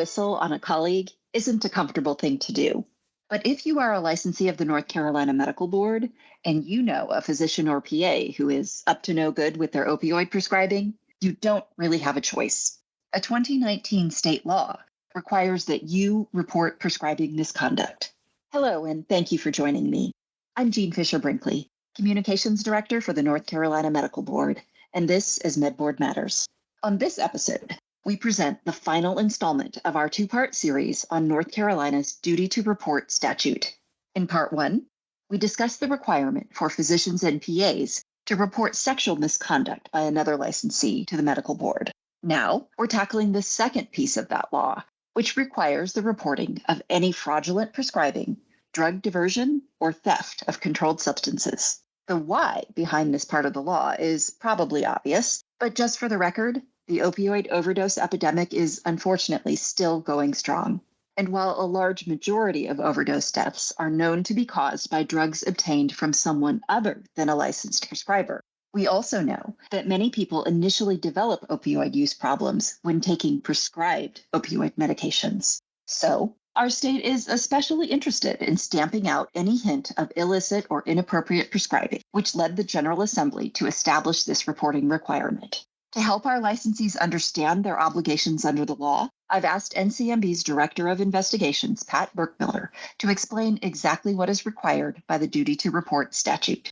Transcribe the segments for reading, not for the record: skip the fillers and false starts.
whistle on a colleague isn't a comfortable thing to do. But if you are a licensee of the North Carolina Medical Board and you know a physician or PA who is up to no good with their opioid prescribing, you don't really have a choice. A 2019 state law requires that you report prescribing misconduct. Hello, and thank you for joining me. I'm Jean Fisher-Brinkley, Communications Director for the North Carolina Medical Board, and this is MedBoard Matters. On this episode, we present the final installment of our two-part series on North Carolina's duty to report statute. In part one, we discuss the requirement for physicians and PAs to report sexual misconduct by another licensee to the medical board. Now, we're tackling the second piece of that law, which requires the reporting of any fraudulent prescribing, drug diversion, or theft of controlled substances. The why behind this part of the law is probably obvious, but just for the record, the opioid overdose epidemic is unfortunately still going strong. And while a large majority of overdose deaths are known to be caused by drugs obtained from someone other than a licensed prescriber, we also know that many people initially develop opioid use problems when taking prescribed opioid medications. So, our state is especially interested in stamping out any hint of illicit or inappropriate prescribing, which led the General Assembly to establish this reporting requirement. To help our licensees understand their obligations under the law, I've asked NCMB's Director of Investigations, Pat Burkmiller, to explain exactly what is required by the duty to report statute.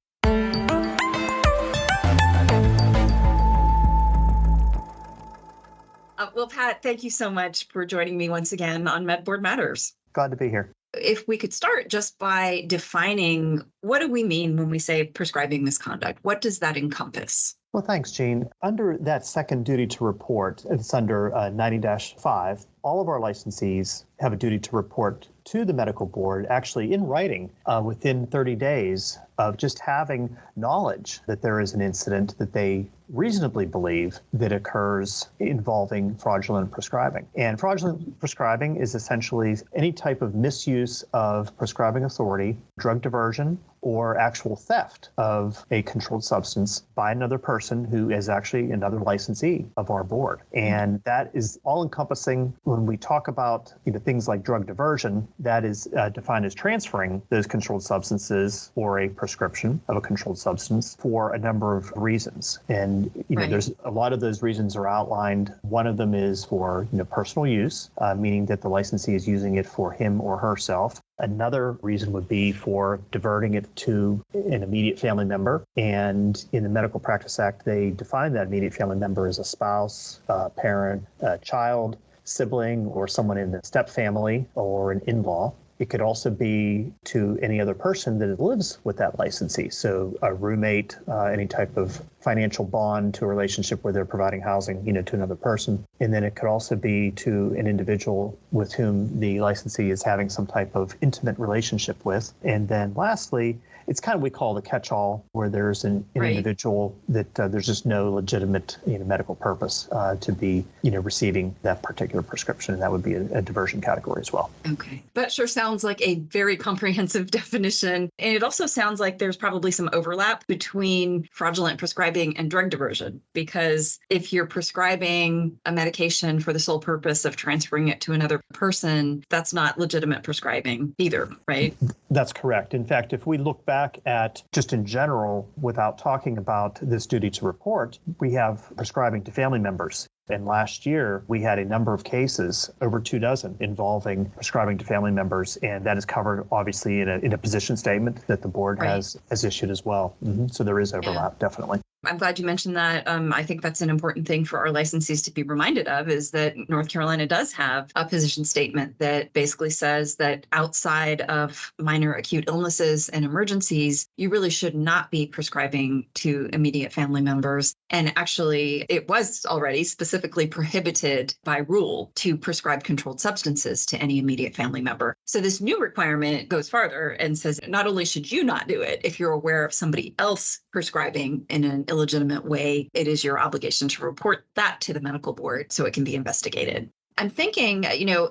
Well, Pat, thank you so much for joining me once again on MedBoard Matters. Glad to be here. If we could start just by defining what do we mean when we say prescribing misconduct? What does that encompass? Well, thanks, Jean. Under that second duty to report, it's under 90-5, all of our licensees have a duty to report to the medical board, actually in writing, within 30 days of just having knowledge that there is an incident that they reasonably believe that occurs involving fraudulent prescribing. And fraudulent prescribing is essentially any type of misuse of prescribing authority, drug diversion, or actual theft of a controlled substance by another person who is actually another licensee of our board. And that is all-encompassing. When we talk about things like drug diversion, that is defined as transferring those controlled substances or a prescription of a controlled substance for a number of reasons. And Right. there's a lot of those reasons are outlined. One of them is for personal use, meaning that the licensee is using it for him or herself. Another reason would be for diverting it to an immediate family member. And in the Medical Practice Act, they define that immediate family member as a spouse, a parent, a child, sibling, or someone in the step family or an in-law. It could also be to any other person that lives with that licensee. So a roommate, any type of financial bond to a relationship where they're providing housing, to another person. And then it could also be to an individual with whom the licensee is having some type of intimate relationship with. And then lastly, it's kind of we call the catch-all, where there's an Right. individual that there's just no legitimate medical purpose to be receiving that particular prescription. And that would be a diversion category as well. Okay. That sure sounds like a very comprehensive definition. And it also sounds like there's probably some overlap between fraudulent prescribing and drug diversion, because if you're prescribing a medication for the sole purpose of transferring it to another person, that's not legitimate prescribing either, right? That's correct. In fact, if we look back at just in general, without talking about this duty to report, we have prescribing to family members. And last year, we had a number of cases, over 24, involving prescribing to family members. And that is covered, obviously, in a position statement that the board Right. has issued as well. So there is overlap, definitely. I'm glad you mentioned that. I think that's an important thing for our licensees to be reminded of, is that North Carolina does have a position statement that basically says that outside of minor acute illnesses and emergencies, you really should not be prescribing to immediate family members. And actually, it was already specifically prohibited by rule to prescribe controlled substances to any immediate family member. So this new requirement goes farther and says not only should you not do it, if you're aware of somebody else prescribing in an illegitimate way, it is your obligation to report that to the medical board so it can be investigated. I'm thinking,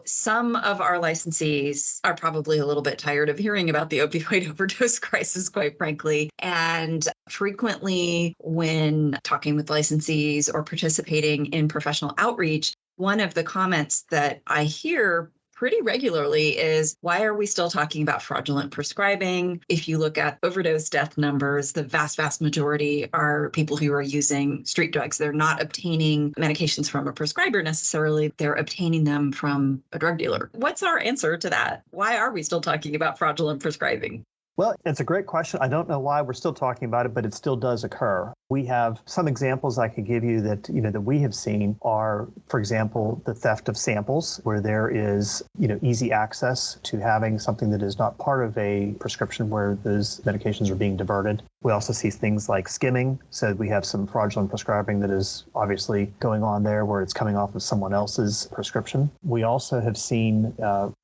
some of our licensees are probably a little bit tired of hearing about the opioid overdose crisis, quite frankly. And frequently when talking with licensees or participating in professional outreach, one of the comments that I hear pretty regularly is, why are we still talking about fraudulent prescribing? If you look at overdose death numbers, the vast majority are people who are using street drugs. They're not obtaining medications from a prescriber necessarily. They're obtaining them from a drug dealer. What's our answer to that? Why are we still talking about fraudulent prescribing? Well, it's a great question. I don't know why we're still talking about it, but it still does occur. We have some examples I could give you that, that we have seen are, for example, the theft of samples, where there is, easy access to having something that is not part of a prescription where those medications are being diverted. We also see things like skimming. So we have some fraudulent prescribing that is obviously going on there where it's coming off of someone else's prescription. We also have seen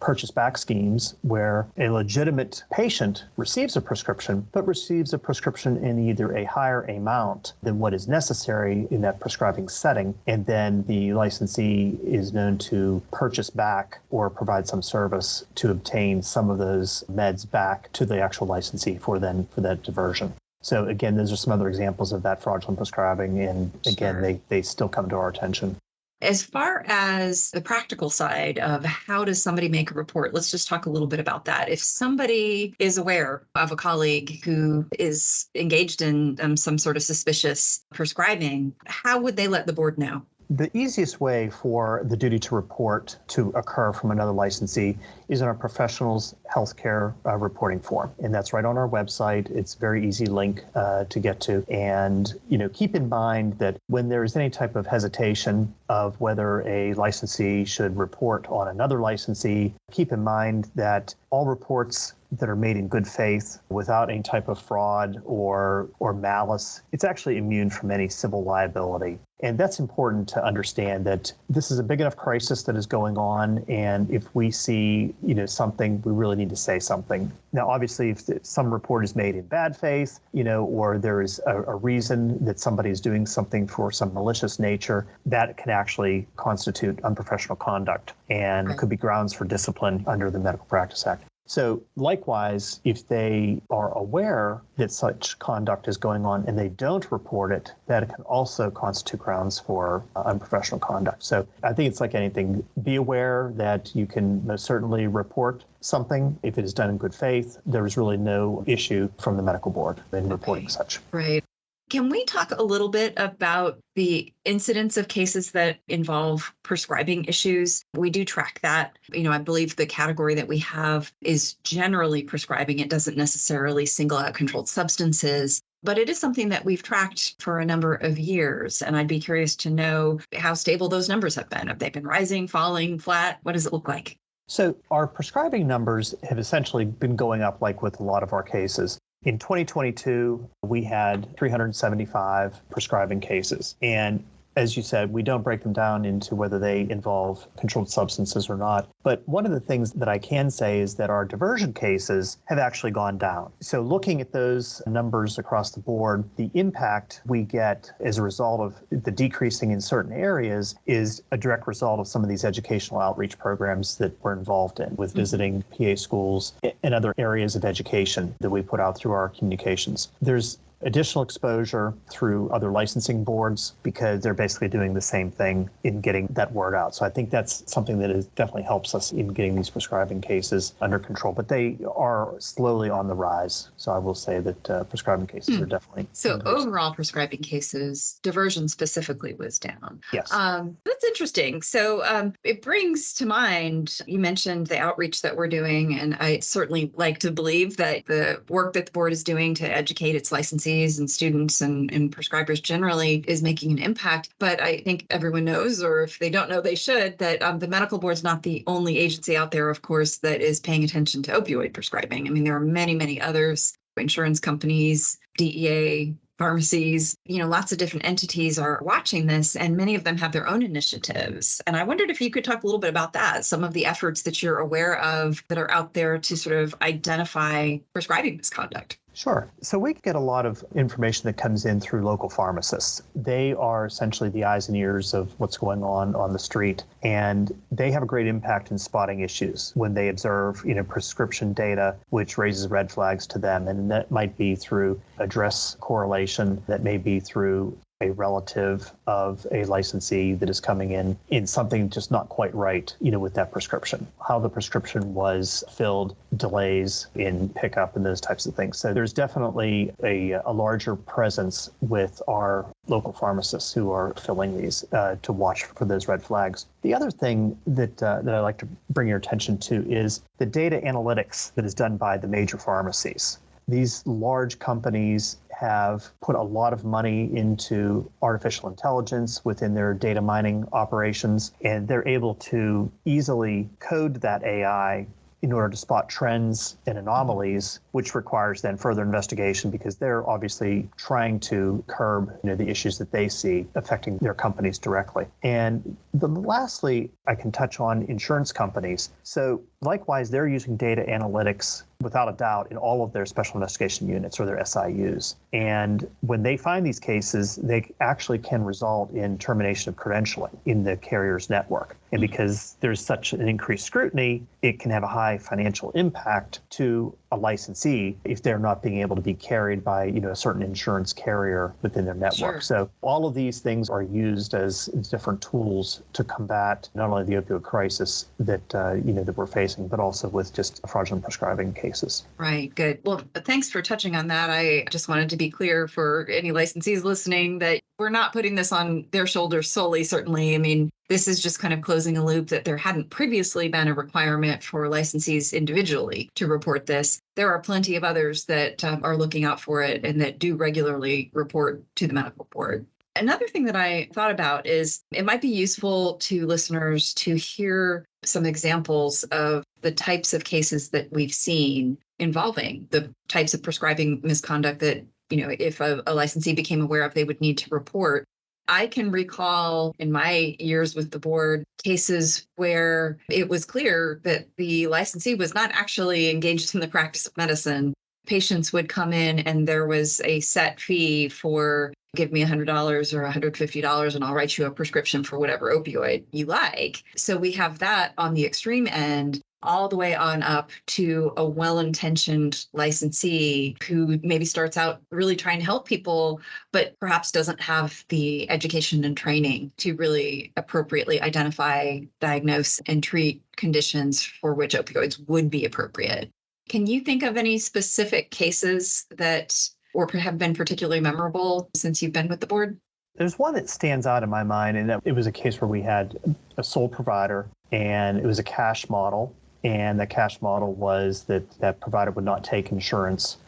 purchase back schemes where a legitimate patient receives a prescription, but receives a prescription in either a higher amount than what is necessary in that prescribing setting. And then the licensee is known to purchase back or provide some service to obtain some of those meds back to the actual licensee for that diversion. So again, those are some other examples of that fraudulent prescribing. And again, Sure. they still come to our attention. As far as the practical side of how does somebody make a report, let's just talk a little bit about that. If somebody is aware of a colleague who is engaged in some sort of suspicious prescribing, how would they let the board know? The easiest way for the duty to report to occur from another licensee is in our professionals healthcare reporting form. And that's right on our website. It's a very easy link to get to. And, keep in mind that when there is any type of hesitation of whether a licensee should report on another licensee, keep in mind that all reports that are made in good faith without any type of fraud or malice, it's actually immune from any civil liability. And that's important to understand, that this is a big enough crisis that is going on. And if we see, something, we really need to say something. Now, obviously, if some report is made in bad faith, or there is a reason that somebody is doing something for some malicious nature, that can actually constitute unprofessional conduct and could be grounds for discipline under the Medical Practice Act. So likewise, if they are aware that such conduct is going on and they don't report it, that can also constitute grounds for unprofessional conduct. So I think it's like anything. Be aware that you can most certainly report something if it is done in good faith. There is really no issue from the medical board in reporting such. Right. Can we talk a little bit about the incidence of cases that involve prescribing issues? We do track that. I believe the category that we have is generally prescribing. It doesn't necessarily single out controlled substances, but it is something that we've tracked for a number of years. And I'd be curious to know how stable those numbers have been. Have they been rising, falling, flat? What does it look like? So our prescribing numbers have essentially been going up like with a lot of our cases. In 2022, we had 375 prescribing cases. And as you said, we don't break them down into whether they involve controlled substances or not. But one of the things that I can say is that our diversion cases have actually gone down. So looking at those numbers across the board, the impact we get as a result of the decreasing in certain areas is a direct result of some of these educational outreach programs that we're involved in with visiting PA schools and other areas of education that we put out through our communications. There's additional exposure through other licensing boards because they're basically doing the same thing in getting that word out. So I think that's something that definitely helps us in getting these prescribing cases under control, but they are slowly on the rise. So I will say that prescribing cases are definitely. So overall prescribing cases, diversion specifically was down. Yes. That's interesting. So it brings to mind, you mentioned the outreach that we're doing, and I certainly like to believe that the work that the board is doing to educate its licensees and students and prescribers generally is making an impact. But I think everyone knows, or if they don't know, they should, that the medical board is not the only agency out there, of course, that is paying attention to opioid prescribing. I mean, there are many, many others, insurance companies, DEA, pharmacies, lots of different entities are watching this, and many of them have their own initiatives. And I wondered if you could talk a little bit about that, some of the efforts that you're aware of that are out there to sort of identify prescribing misconduct. Sure. So we get a lot of information that comes in through local pharmacists. They are essentially the eyes and ears of what's going on the street, and they have a great impact in spotting issues when they observe, prescription data, which raises red flags to them. And that might be through address correlation, that may be through a relative of a licensee that is coming in something just not quite right, with that prescription, how the prescription was filled, delays in pickup and those types of things. So there's definitely a larger presence with our local pharmacists who are filling these to watch for those red flags. The other thing that I'd like to bring your attention to is the data analytics that is done by the major pharmacies. These large companies have put a lot of money into artificial intelligence within their data mining operations, and they're able to easily code that AI in order to spot trends and anomalies, which requires then further investigation because they're obviously trying to curb the issues that they see affecting their companies directly. And lastly, I can touch on insurance companies. So likewise, they're using data analytics without a doubt in all of their special investigation units or their SIUs. And when they find these cases, they actually can result in termination of credentialing in the carrier's network. And because there's such an increased scrutiny, it can have a high financial impact to a licensee if they're not being able to be carried by a certain insurance carrier within their network. Sure. So all of these things are used as different tools to combat not only the opioid crisis that that we're facing, but also with just fraudulent prescribing cases. Right. Good. Well, thanks for touching on that. I just wanted to be clear for any licensees listening that we're not putting this on their shoulders solely, certainly. I mean, this is just kind of closing a loop that there hadn't previously been a requirement for licensees individually to report this. There are plenty of others that are looking out for it and that do regularly report to the medical board. Another thing that I thought about is it might be useful to listeners to hear some examples of the types of cases that we've seen involving the types of prescribing misconduct that, if a licensee became aware of, they would need to report. I can recall in my years with the board cases where it was clear that the licensee was not actually engaged in the practice of medicine. Patients would come in and there was a set fee for give me $100 or $150 and I'll write you a prescription for whatever opioid you like. So we have that on the extreme end, all the way on up to a well-intentioned licensee who maybe starts out really trying to help people, but perhaps doesn't have the education and training to really appropriately identify, diagnose, and treat conditions for which opioids would be appropriate. Can you think of any specific cases that or have been particularly memorable since you've been with the board? There's one that stands out in my mind, and it was a case where we had a sole provider, and it was a cash model. And the cash model was that provider would not take insurance.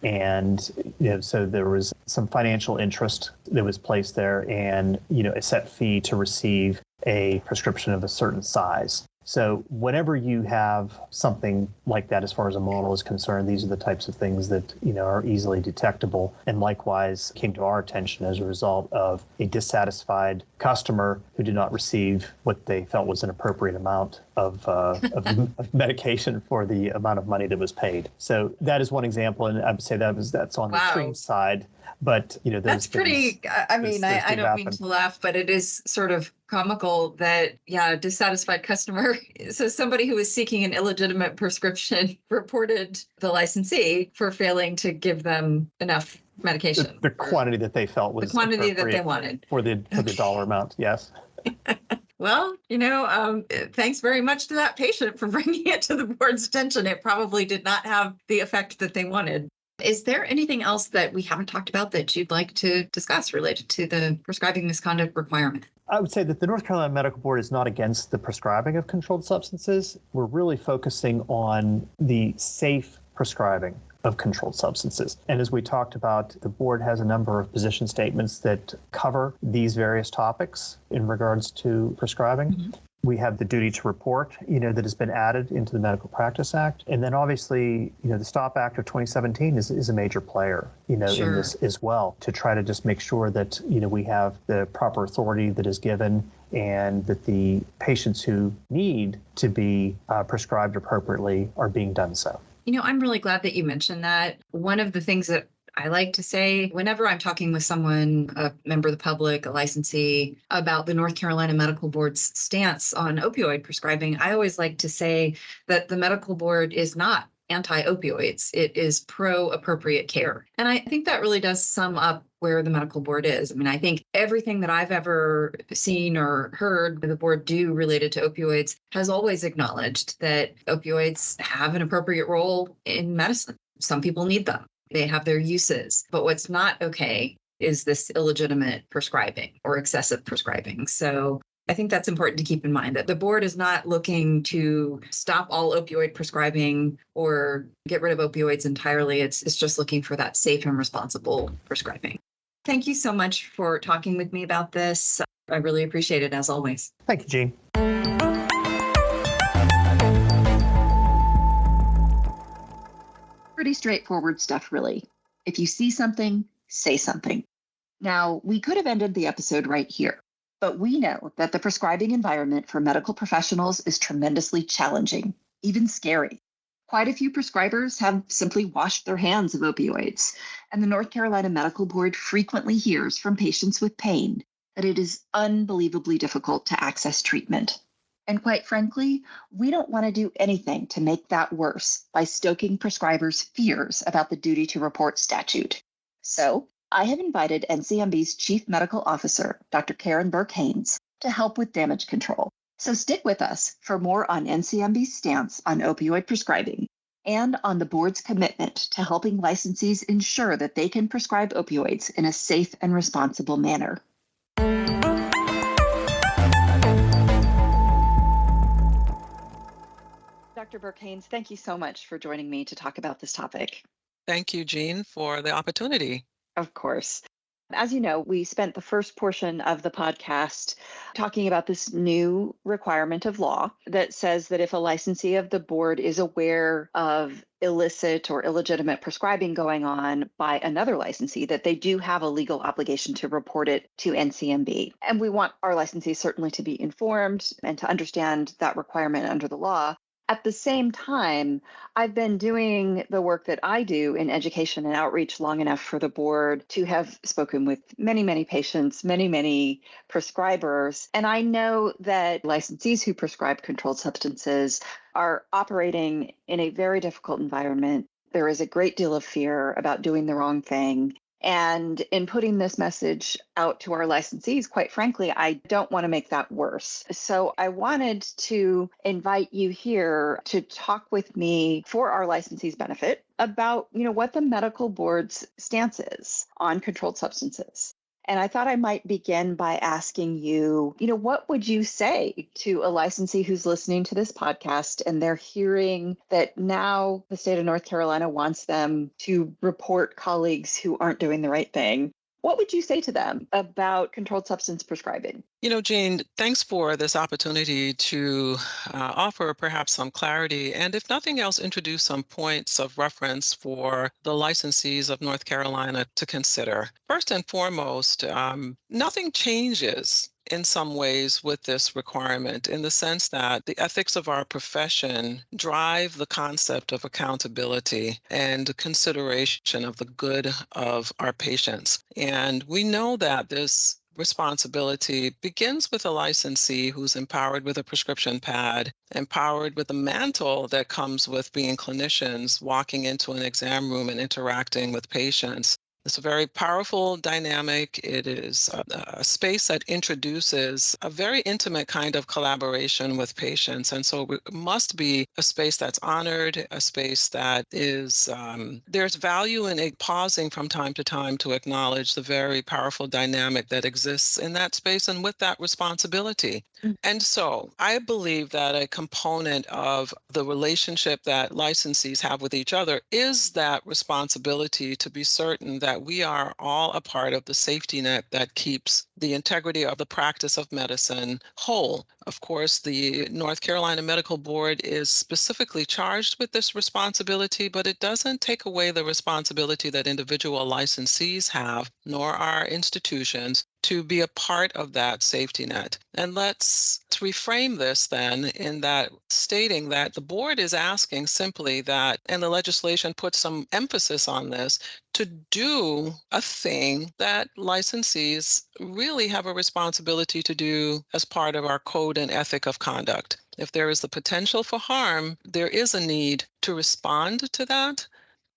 And so there was some financial interest that was placed there and a set fee to receive a prescription of a certain size. So whenever you have something like that, as far as a model is concerned, these are the types of things that are easily detectable, and likewise came to our attention as a result of a dissatisfied customer who did not receive what they felt was an appropriate amount of medication for the amount of money that was paid. So that is one example, and I would say that's on the extreme side. But that's pretty. I mean, I don't mean to laugh, but it is sort of comical that a dissatisfied customer. So somebody who was seeking an illegitimate prescription reported the licensee for failing to give them enough medication. The quantity that they felt was the quantity that they wanted for the dollar amount. Yes. Well, thanks very much to that patient for bringing it to the board's attention. It probably did not have the effect that they wanted. Is there anything else that we haven't talked about that you'd like to discuss related to the prescribing misconduct requirement? I would say that the North Carolina Medical Board is not against the prescribing of controlled substances. We're really focusing on the safe prescribing of controlled substances. And as we talked about, the board has a number of position statements that cover these various topics in regards to prescribing. Mm-hmm. We have the duty to report, that has been added into the Medical Practice Act. And then obviously, the STOP Act of 2017 is a major player, Sure. in this as well, to try to just make sure that, we have the proper authority that is given and that the patients who need to be prescribed appropriately are being done so. I'm really glad that you mentioned that. One of the things that I like to say whenever I'm talking with someone, a member of the public, a licensee, about the North Carolina Medical Board's stance on opioid prescribing, I always like to say that the medical board is not anti-opioids. It is pro-appropriate care. And I think that really does sum up where the medical board is. I mean, I think everything that I've ever seen or heard the board do related to opioids has always acknowledged that opioids have an appropriate role in medicine. Some people need them. They have their uses. But what's not okay is this illegitimate prescribing or excessive prescribing. So I think that's important to keep in mind, that the board is not looking to stop all opioid prescribing or get rid of opioids entirely. It's just looking for that safe and responsible prescribing. Thank you so much for talking with me about this. I really appreciate it, as always. Thank you, Jean. Pretty straightforward stuff, really. If you see something, say something. Now, we could have ended the episode right here, but we know that the prescribing environment for medical professionals is tremendously challenging, even scary. Quite a few prescribers have simply washed their hands of opioids, and the North Carolina Medical Board frequently hears from patients with pain that it is unbelievably difficult to access treatment. And quite frankly, we don't want to do anything to make that worse by stoking prescribers' fears about the duty to report statute. So, I have invited NCMB's Chief Medical Officer, Dr. Karen Burke-Haynes, to help with damage control. So stick with us for more on NCMB's stance on opioid prescribing and on the board's commitment to helping licensees ensure that they can prescribe opioids in a safe and responsible manner. Dr. Burke-Haynes, thank you so much for joining me to talk about this topic. Thank you, Jean, for the opportunity. Of course. As you know, we spent the first portion of the podcast talking about this new requirement of law that says that if a licensee of the board is aware of illicit or illegitimate prescribing going on by another licensee, that they do have a legal obligation to report it to NCMB. And we want our licensees certainly to be informed and to understand that requirement under the law. At the same time, I've been doing the work that I do in education and outreach long enough for the board to have spoken with many, many patients, many prescribers. And I know that licensees who prescribe controlled substances are operating in a very difficult environment. There is a great deal of fear about doing the wrong thing. And in putting this message out to our licensees, quite frankly, I don't want to make that worse. So I wanted to invite you here to talk with me for our licensees' benefit about, what the medical board's stance is on controlled substances. And I thought I might begin by asking you, what would you say to a licensee who's listening to this podcast and they're hearing that now the state of North Carolina wants them to report colleagues who aren't doing the right thing? What would you say to them about controlled substance prescribing? Jean, thanks for this opportunity to offer perhaps some clarity and, if nothing else, introduce some points of reference for the licensees of North Carolina to consider. First and foremost, nothing changes in some ways with this requirement, in the sense that the ethics of our profession drive the concept of accountability and consideration of the good of our patients. And we know that this responsibility begins with a licensee who's empowered with a prescription pad, empowered with the mantle that comes with being clinicians, walking into an exam room and interacting with patients. It's a very powerful dynamic. It is a space that introduces a very intimate kind of collaboration with patients. And so it must be a space that's honored, a space that is, there's value in it pausing from time to time to acknowledge the very powerful dynamic that exists in that space and with that responsibility. And so I believe that a component of the relationship that licensees have with each other is that responsibility to be certain that we are all a part of the safety net that keeps the integrity of the practice of medicine whole. Of course, the North Carolina Medical Board is specifically charged with this responsibility, but it doesn't take away the responsibility that individual licensees have, nor our institutions, to be a part of that safety net. And let's reframe this then in that stating that the board is asking simply that, and the legislation puts some emphasis on this, to do a thing that licensees really have a responsibility to do as part of our code and ethic of conduct. If there is the potential for harm, there is a need to respond to that.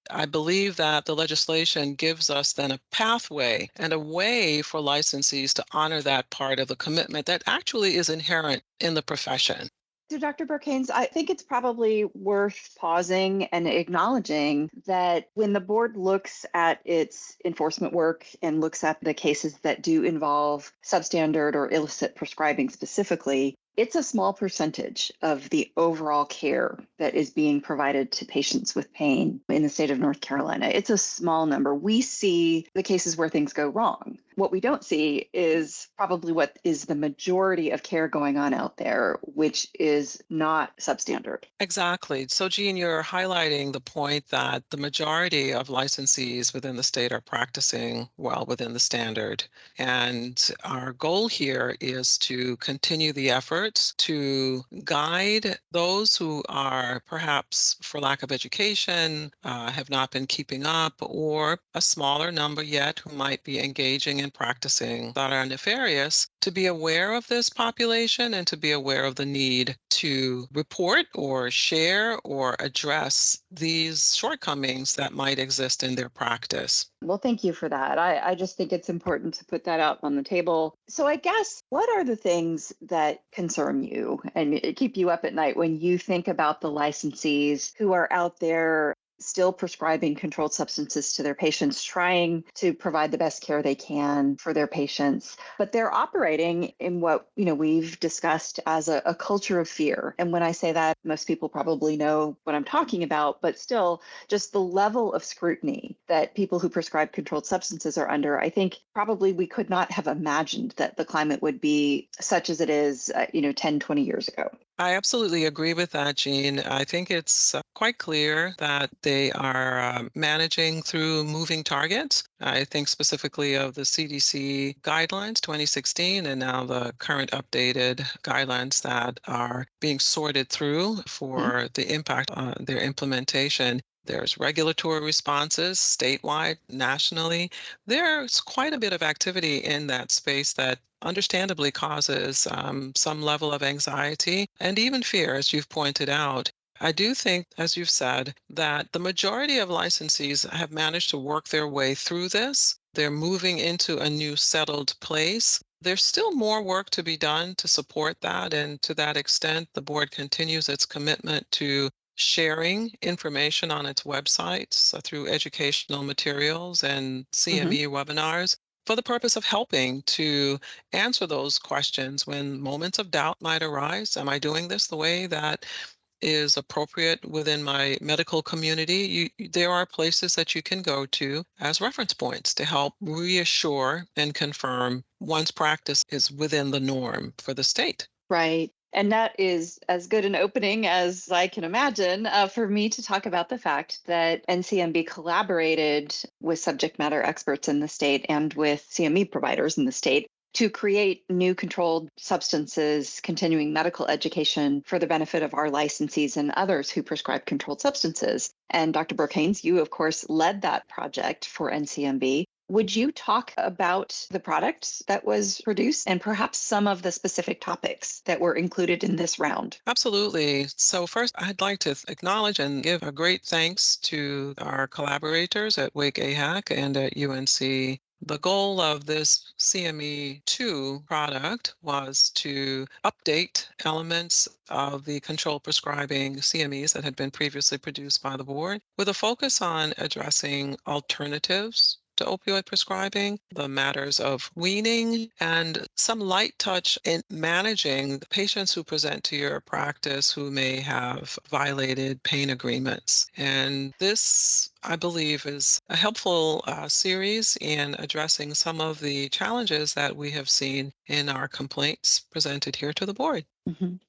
I believe that the legislation gives us then a pathway and a way for licensees to honor that part of the commitment that actually is inherent in the profession. So, Dr. Burkanes, I think it's probably worth pausing and acknowledging that when the board looks at its enforcement work and looks at the cases that do involve substandard or illicit prescribing specifically, it's a small percentage of the overall care that is being provided to patients with pain in the state of North Carolina. It's a small number. We see the cases where things go wrong. What we don't see is probably what is the majority of care going on out there, which is not substandard. Exactly. So, Jean, you're highlighting the point that the majority of licensees within the state are practicing well within the standard. And our goal here is to continue the efforts to guide those who are perhaps, for lack of education, have not been keeping up, or a smaller number yet who might be engaging in practicing that are nefarious, to be aware of this population and to be aware of the need to report or share or address these shortcomings that might exist in their practice. Well, thank you for that. I just think it's important to put that out on the table. So, I guess, what are the things that concern you and keep you up at night when you think about the licensees who are out there still prescribing controlled substances to their patients, trying to provide the best care they can for their patients, but they're operating in what we've discussed as a culture of fear. And when I say that, most people probably know what I'm talking about, but still, just the level of scrutiny that people who prescribe controlled substances are under, I think probably we could not have imagined that the climate would be such as it is, 10, 20 years ago. I absolutely agree with that, Jean. I think it's quite clear that they are managing through moving targets. I think specifically of the CDC guidelines 2016 and now the current updated guidelines that are being sorted through for the impact on their implementation. There's regulatory responses statewide, nationally. There's quite a bit of activity in that space that understandably causes some level of anxiety and even fear, as you've pointed out. I do think, as you've said, that the majority of licensees have managed to work their way through this. They're moving into a new settled place. There's still more work to be done to support that, and to that extent, the board continues its commitment to sharing information on its websites through educational materials and CME webinars for the purpose of helping to answer those questions when moments of doubt might arise. Am I doing this the way that is appropriate within my medical community? There are places that you can go to as reference points to help reassure and confirm one's practice is within the norm for the state. Right. And that is as good an opening as I can imagine for me to talk about the fact that NCMB collaborated with subject matter experts in the state and with CME providers in the state to create new controlled substances, continuing medical education for the benefit of our licensees and others who prescribe controlled substances. And Dr. Burkanes, you, of course, led that project for NCMB. Would you talk about the product that was produced and perhaps some of the specific topics that were included in this round? Absolutely. So first, I'd like to acknowledge and give a great thanks to our collaborators at Wake AHAC and at UNC. The goal of this CME2 product was to update elements of the controlled prescribing CMEs that had been previously produced by the board with a focus on addressing alternatives to opioid prescribing, the matters of weaning, and some light touch in managing the patients who present to your practice who may have violated pain agreements. And this, I believe, is a helpful series in addressing some of the challenges that we have seen in our complaints presented here to the board.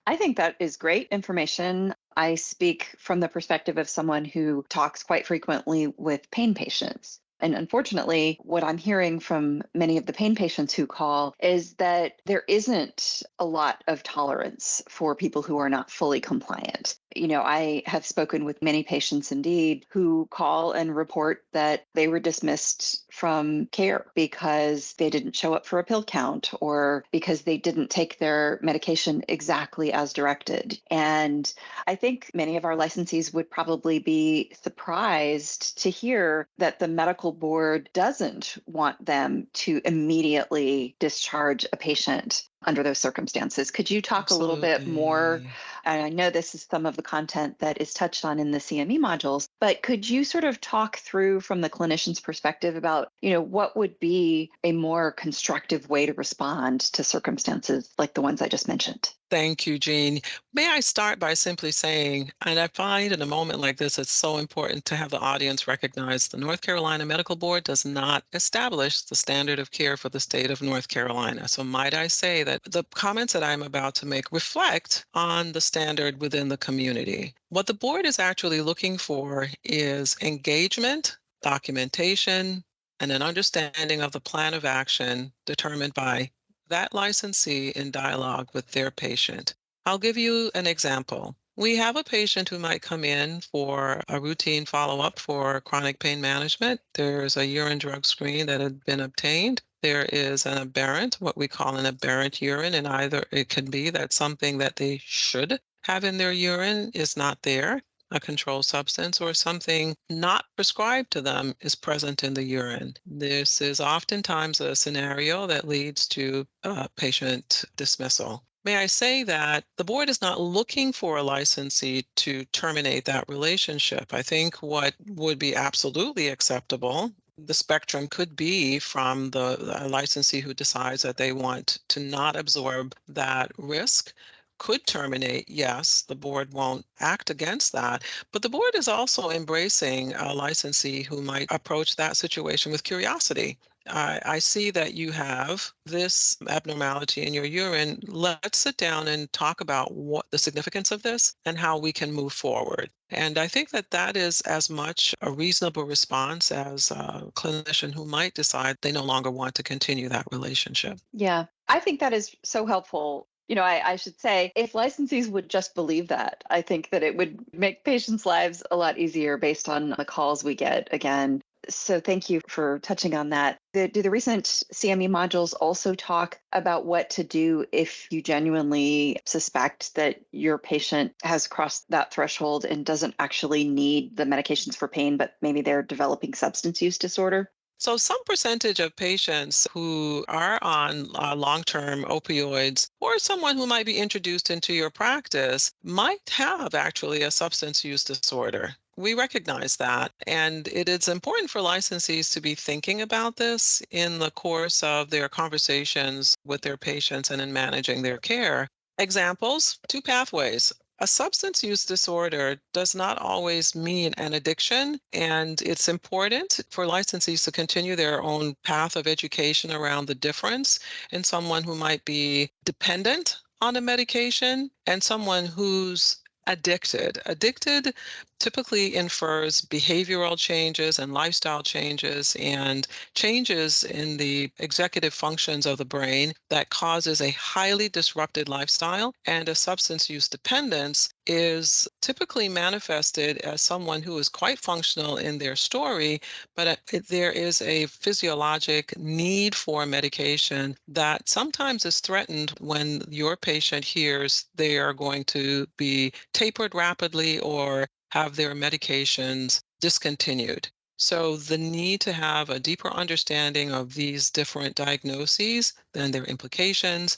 I think that is great information. I speak from the perspective of someone who talks quite frequently with pain patients. And unfortunately, what I'm hearing from many of the pain patients who call is that there isn't a lot of tolerance for people who are not fully compliant. I have spoken with many patients indeed who call and report that they were dismissed from care because they didn't show up for a pill count or because they didn't take their medication exactly as directed. And I think many of our licensees would probably be surprised to hear that the medical board doesn't want them to immediately discharge a patient under those circumstances. Could you talk a little bit more? Absolutely. And I know this is some of the content that is touched on in the CME modules, but could you sort of talk through from the clinician's perspective about, what would be a more constructive way to respond to circumstances like the ones I just mentioned? Thank you, Jean. May I start by simply saying, and I find in a moment like this, it's so important to have the audience recognize the North Carolina Medical Board does not establish the standard of care for the state of North Carolina. So might I say that the comments that I'm about to make reflect on the standard within the community. What the board is actually looking for is engagement, documentation, and an understanding of the plan of action determined by that licensee in dialogue with their patient. I'll give you an example. We have a patient who might come in for a routine follow-up for chronic pain management. There's a urine drug screen that had been obtained. There is an aberrant, what we call an aberrant urine, and either it can be that something that they should have in their urine is not there, a controlled substance, or something not prescribed to them is present in the urine. This is oftentimes a scenario that leads to patient dismissal. May I say that the board is not looking for a licensee to terminate that relationship. I think what would be absolutely acceptable, the spectrum could be from the licensee who decides that they want to not absorb that risk could terminate. Yes, the board won't act against that, but the board is also embracing a licensee who might approach that situation with curiosity. I see that you have this abnormality in your urine. Let's sit down and talk about what the significance of this and how we can move forward. And I think that that is as much a reasonable response as a clinician who might decide they no longer want to continue that relationship. Yeah, I think that is so helpful. I should say, if licensees would just believe that, I think that it would make patients' lives a lot easier based on the calls we get again. So thank you for touching on that. Do the recent CME modules also talk about what to do if you genuinely suspect that your patient has crossed that threshold and doesn't actually need the medications for pain, but maybe they're developing substance use disorder? So some percentage of patients who are on long-term opioids or someone who might be introduced into your practice might have actually a substance use disorder. We recognize that, and it is important for licensees to be thinking about this in the course of their conversations with their patients and in managing their care. Examples, two pathways. A substance use disorder does not always mean an addiction, and it's important for licensees to continue their own path of education around the difference in someone who might be dependent on a medication and someone who's addicted. Addicted typically infers behavioral changes and lifestyle changes and changes in the executive functions of the brain that causes a highly disrupted lifestyle. And a substance use dependence is typically manifested as someone who is quite functional in their story, but there is a physiologic need for medication that sometimes is threatened when your patient hears they are going to be tapered rapidly or have their medications discontinued. So the need to have a deeper understanding of these different diagnoses and their implications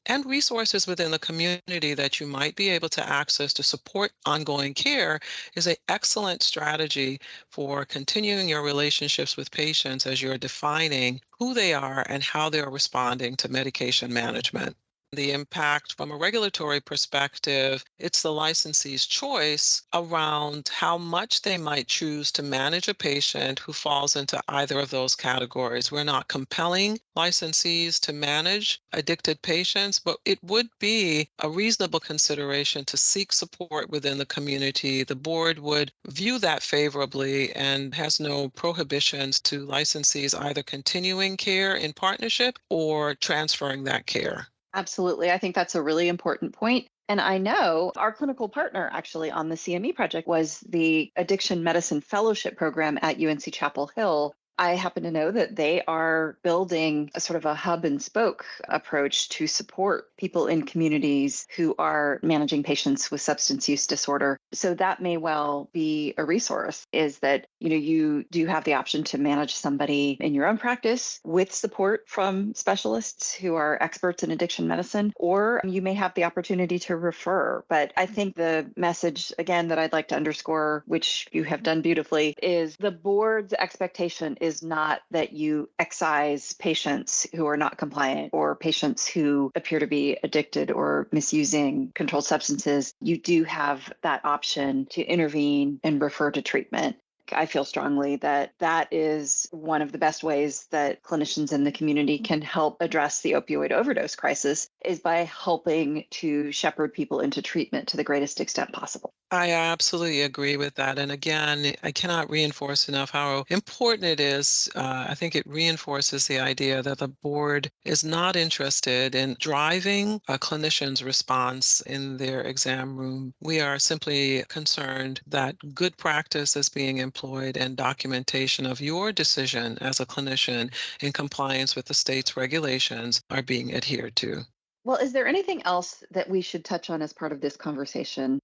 and resources within the community that you might be able to access to support ongoing care is an excellent strategy for continuing your relationships with patients as you're defining who they are and how they're responding to medication management. The impact from a regulatory perspective, it's the licensee's choice around how much they might choose to manage a patient who falls into either of those categories. We're not compelling licensees to manage addicted patients, but it would be a reasonable consideration to seek support within the community. The board would view that favorably and has no prohibitions to licensees either continuing care in partnership or transferring that care. Absolutely. I think that's a really important point. And I know our clinical partner actually on the CME project was the Addiction Medicine Fellowship Program at UNC Chapel Hill, I happen to know that they are building a sort of a hub and spoke approach to support people in communities who are managing patients with substance use disorder. So that may well be a resource, is that, you do have the option to manage somebody in your own practice with support from specialists who are experts in addiction medicine, or you may have the opportunity to refer. But I think the message, again, that I'd like to underscore, which you have done beautifully, is the board's expectation is not that you excise patients who are not compliant or patients who appear to be addicted or misusing controlled substances. You do have that option to intervene and refer to treatment. I feel strongly that that is one of the best ways that clinicians in the community can help address the opioid overdose crisis, is by helping to shepherd people into treatment to the greatest extent possible. I absolutely agree with that. And again, I cannot reinforce enough how important it is. I think it reinforces the idea that the board is not interested in driving a clinician's response in their exam room. We are simply concerned that good practice is being employed and documentation of your decision as a clinician in compliance with the state's regulations are being adhered to. Well, is there anything else that we should touch on as part of this conversation?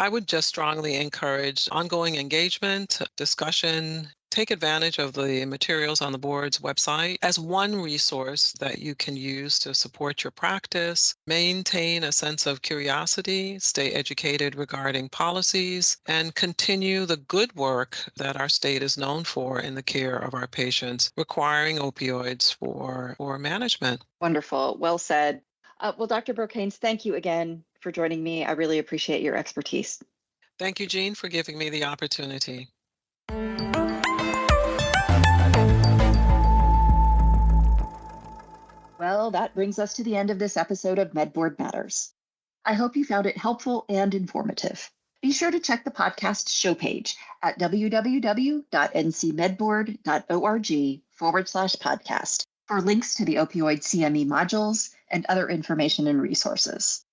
I would just strongly encourage ongoing engagement, discussion. Take advantage of the materials on the board's website as one resource that you can use to support your practice. Maintain a sense of curiosity, stay educated regarding policies, and continue the good work that our state is known for in the care of our patients requiring opioids for management. Wonderful. Well said. Well, Dr. Brokanes, thank you again for joining me. I really appreciate your expertise. Thank you, Jean, for giving me the opportunity. Well, that brings us to the end of this episode of MedBoard Matters. I hope you found it helpful and informative. Be sure to check the podcast show page at www.ncmedboard.org/podcast for links to the opioid CME modules and other information and resources.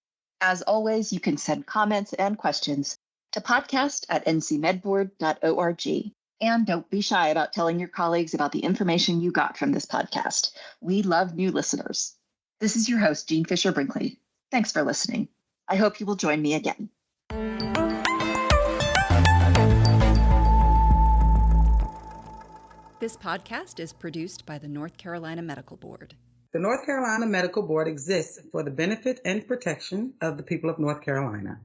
As always, you can send comments and questions to podcast@ncmedboard.org. And don't be shy about telling your colleagues about the information you got from this podcast. We love new listeners. This is your host, Jean Fisher Brinkley. Thanks for listening. I hope you will join me again. This podcast is produced by the North Carolina Medical Board. The North Carolina Medical Board exists for the benefit and protection of the people of North Carolina.